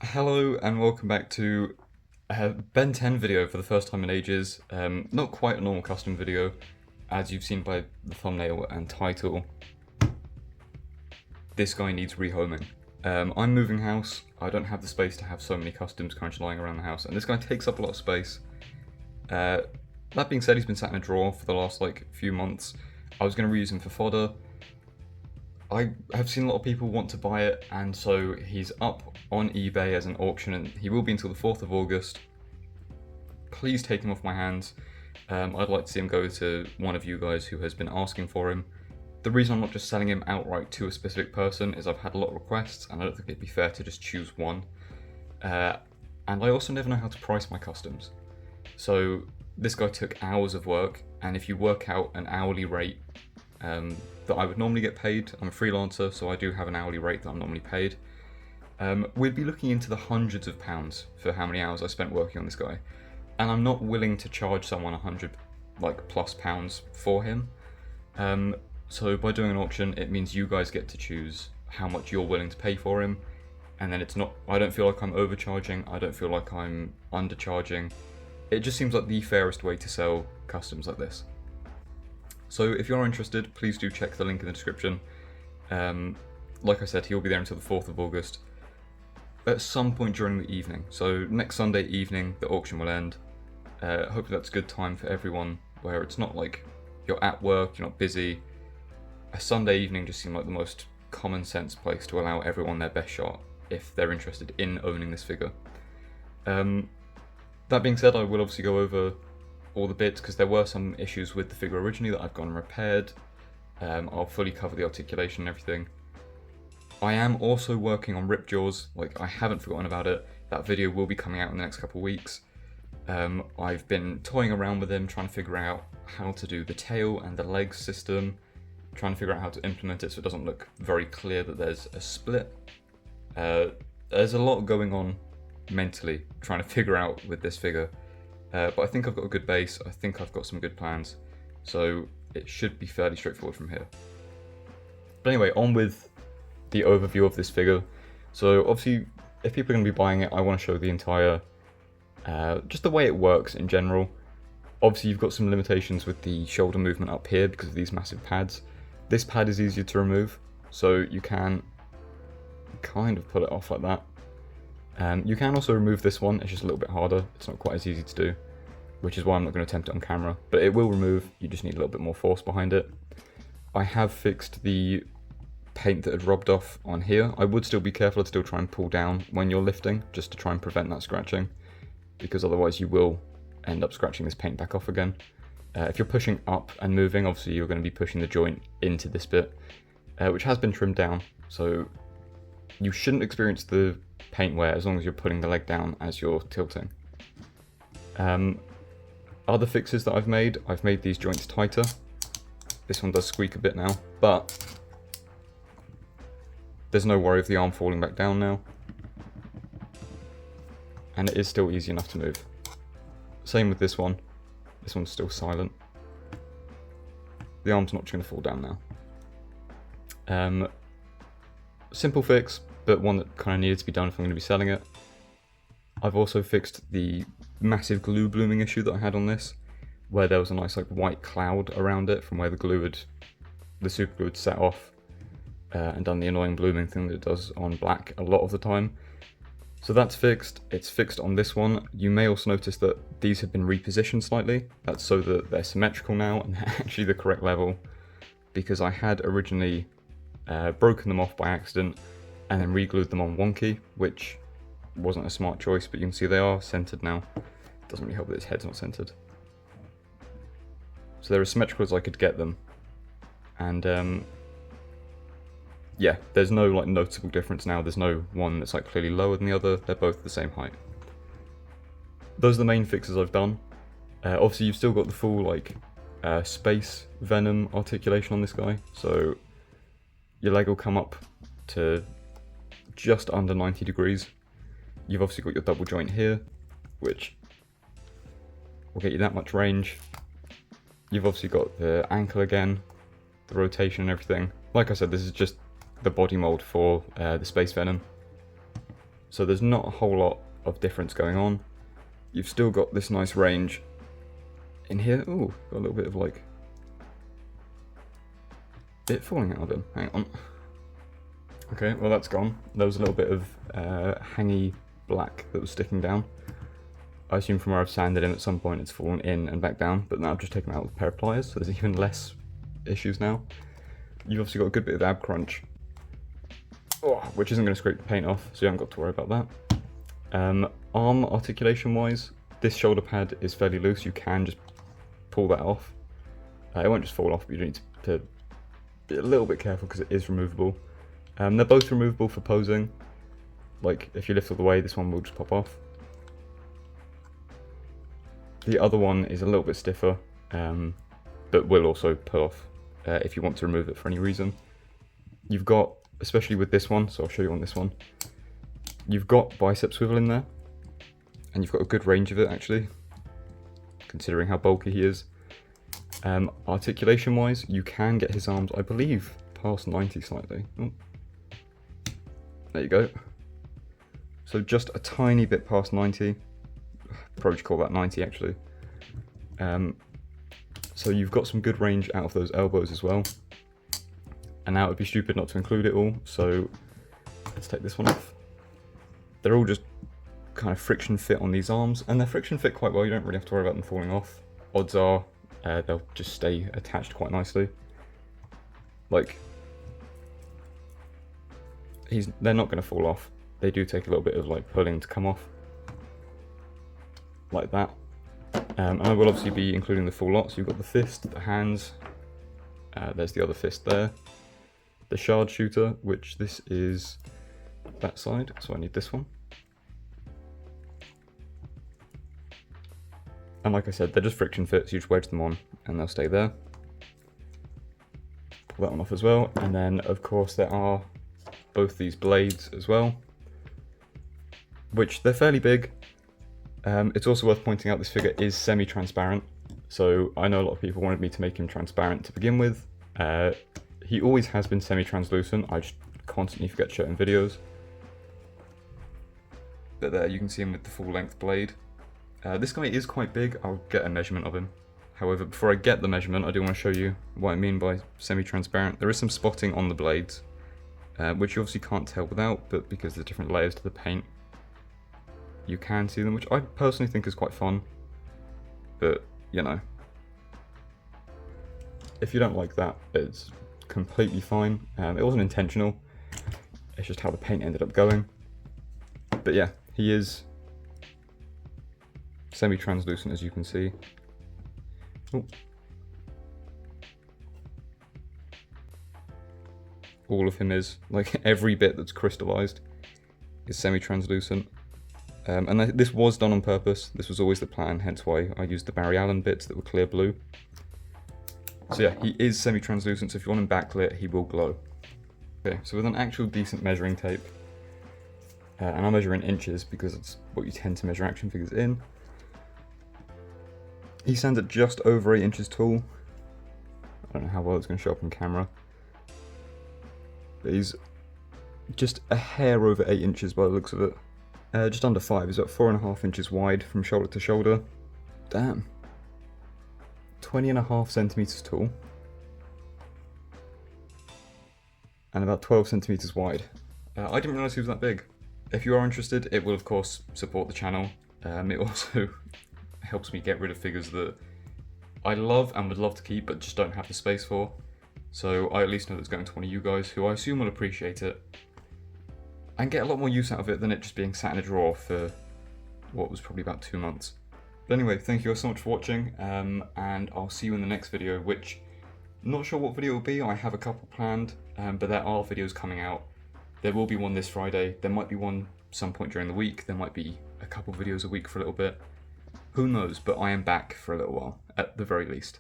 Hello and welcome back to a Ben 10 video for the first time in ages. Not quite a normal custom video, as you've seen by the thumbnail and title. This guy needs rehoming. I'm moving house. I don't have the space to have so many customs currently lying around the house, and this guy takes up a lot of space. That being said, he's been sat in a drawer for the last few months. I was going to reuse him for fodder. I have seen a lot of people want to buy it, and so he's up on eBay as an auction, and he will be until the 4th of August. Please take him off my hands. I'd like to see him go to one of you guys who has been asking for him. The reason I'm not just selling him outright to a specific person is I've had a lot of requests, and I don't think it'd be fair to just choose one. And I also never know how to price my customs. So this guy took hours of work, and if you work out an hourly rate that I would normally get paid, I'm a freelancer, so I do have an hourly rate that I'm normally paid. We'd be looking into the hundreds of pounds for how many hours I spent working on this guy, and I'm not willing to charge someone 100 plus pounds for him. So by doing an auction, it means you guys get to choose how much you're willing to pay for him, and then I don't feel like I'm overcharging, I don't feel like I'm undercharging. It just seems like the fairest way to sell customs like this. So if you're interested, please do check the link in the description. Like I said, he'll be there until the 4th of August. At some point during the evening. So next Sunday evening, the auction will end. Hopefully that's a good time for everyone, where it's not like you're at work, you're not busy. A Sunday evening just seemed like the most common sense place to allow everyone their best shot if they're interested in owning this figure. That being said, I will obviously go over all the bits, because there were some issues with the figure originally that I've gone and repaired. I'll fully cover the articulation and everything. I am also working on rip jaws, I haven't forgotten about it. That video will be coming out in the next couple of weeks. I've been toying around with him, trying to figure out how to do the tail and the legs system, trying to figure out how to implement it so it doesn't look very clear that there's a split. There's a lot going on mentally, trying to figure out with this figure. But I think I've got a good base, I think I've got some good plans, so it should be fairly straightforward from here. But anyway, on with the overview of this figure. So obviously, if people are going to be buying it, I want to show the entire, just the way it works in general. Obviously you've got some limitations with the shoulder movement up here because of these massive pads. This pad is easier to remove, so you can kind of pull it off like that. You can also remove this one, it's just a little bit harder, it's not quite as easy to do, which is why I'm not going to attempt it on camera, but it will remove, you just need a little bit more force behind it. I have fixed the paint that had rubbed off on here. I would still be careful to still try and pull down when you're lifting, just to try and prevent that scratching, because otherwise you will end up scratching this paint back off again. If you're pushing up and moving, obviously you're going to be pushing the joint into this bit, which has been trimmed down, so you shouldn't experience the paint wear as long as you're putting the leg down as you're tilting. Other fixes that I've made these joints tighter. This one does squeak a bit now, but there's no worry of the arm falling back down now. And it is still easy enough to move. Same with this one. This one's still silent. The arm's not just going to fall down now. Simple fix, but one that kind of needed to be done if I'm going to be selling it. I've also fixed the massive glue blooming issue that I had on this, where there was a nice white cloud around it from where the super glue had set off and done the annoying blooming thing that it does on black a lot of the time. So that's fixed. It's fixed on this one. You may also notice that these have been repositioned slightly. That's so that they're symmetrical now and they're actually the correct level, because I had originally broken them off by accident and then re-glued them on wonky, which wasn't a smart choice, but you can see they are centered now. It doesn't really help that its head's not centered. So they're as symmetrical as I could get them. And yeah, there's no noticeable difference now. There's no one that's clearly lower than the other. They're both the same height. Those are the main fixes I've done. Obviously you've still got the full space venom articulation on this guy. So your leg will come up to just under 90 degrees. You've obviously got your double joint here, which will get you that much range. You've obviously got the ankle again, the rotation and everything. Like I said, this is just the body mold for the Space Venom. So there's not a whole lot of difference going on. You've still got this nice range in here. Ooh, got a little bit of like bit falling out of him. Hang on. Okay, well that's gone. There was a little bit of hangy black that was sticking down. I assume from where I've sanded him at some point it's fallen in and back down, but now I've just taken him out with a pair of pliers, so there's even less issues now. You've obviously got a good bit of ab crunch, which isn't going to scrape the paint off, so you haven't got to worry about that. Arm articulation wise, this shoulder pad is fairly loose. You can just pull that off. It won't just fall off, but you need to be a little bit careful because it is removable. They're both removable for posing. Like if you lift all the way, this one will just pop off. The other one is a little bit stiffer, but will also pull off if you want to remove it for any reason. You've got, especially with this one, so I'll show you on this one, you've got bicep swivel in there, and you've got a good range of it actually, considering how bulky he is. Articulation wise, you can get his arms, I believe, past 90 slightly. Oh. There you go. So just a tiny bit past 90. Probably call that 90 actually. So you've got some good range out of those elbows as well. And now it would be stupid not to include it all, so let's take this one off. They're all just kind of friction fit on these arms, and they're friction fit quite well. You don't really have to worry about them falling off. Odds are they'll just stay attached quite nicely. Like, they're not going to fall off. They do take a little bit of like pulling to come off, like that. And I will obviously be including the full lot. So you've got the fist, the hands, there's the other fist there, the shard shooter, which this is that side, so I need this one. And like I said, they're just friction fits, you just wedge them on and they'll stay there. Pull that one off as well, and then of course there are both these blades as well, which they're fairly big. It's also worth pointing out this figure is semi-transparent, so I know a lot of people wanted me to make him transparent to begin with. He always has been semi-translucent, I just constantly forget to show it in videos. But there you can see him with the full length blade. This guy is quite big, I'll get a measurement of him. However, before I get the measurement, I do want to show you what I mean by semi-transparent. There is some spotting on the blades, which you obviously can't tell without, but because there's different layers to the paint, you can see them, which I personally think is quite fun. But, you know, if you don't like that, it's completely fine. It wasn't intentional, it's just how the paint ended up going. But yeah, he is semi-translucent, as you can see. Ooh. All of him is, like every bit that's crystallized is semi-translucent. And this was done on purpose. This was always the plan, hence why I used the Barry Allen bits that were clear blue. So yeah, he is semi-translucent, so if you want him backlit, he will glow. Okay, so with an actual decent measuring tape, and I'll measure in inches because it's what you tend to measure action figures in. He stands at just over 8 inches tall. I don't know how well it's going to show up on camera. But he's just a hair over 8 inches by the looks of it. Just under 5, he's about 4.5 inches wide from shoulder to shoulder. Damn. 20.5 centimeters tall. And about 12 centimeters wide. I didn't realize he was that big. If you are interested, it will of course support the channel. It also helps me get rid of figures that I love and would love to keep but just don't have the space for. So I at least know that it's going to one of you guys who I assume will appreciate it and get a lot more use out of it than it just being sat in a drawer for what was probably about 2 months. But anyway, thank you all so much for watching, and I'll see you in the next video, which I'm not sure what video it will be. I have a couple planned, but there are videos coming out. There will be one this Friday, there might be one some point during the week, there might be a couple videos a week for a little bit. Who knows, but I am back for a little while, at the very least.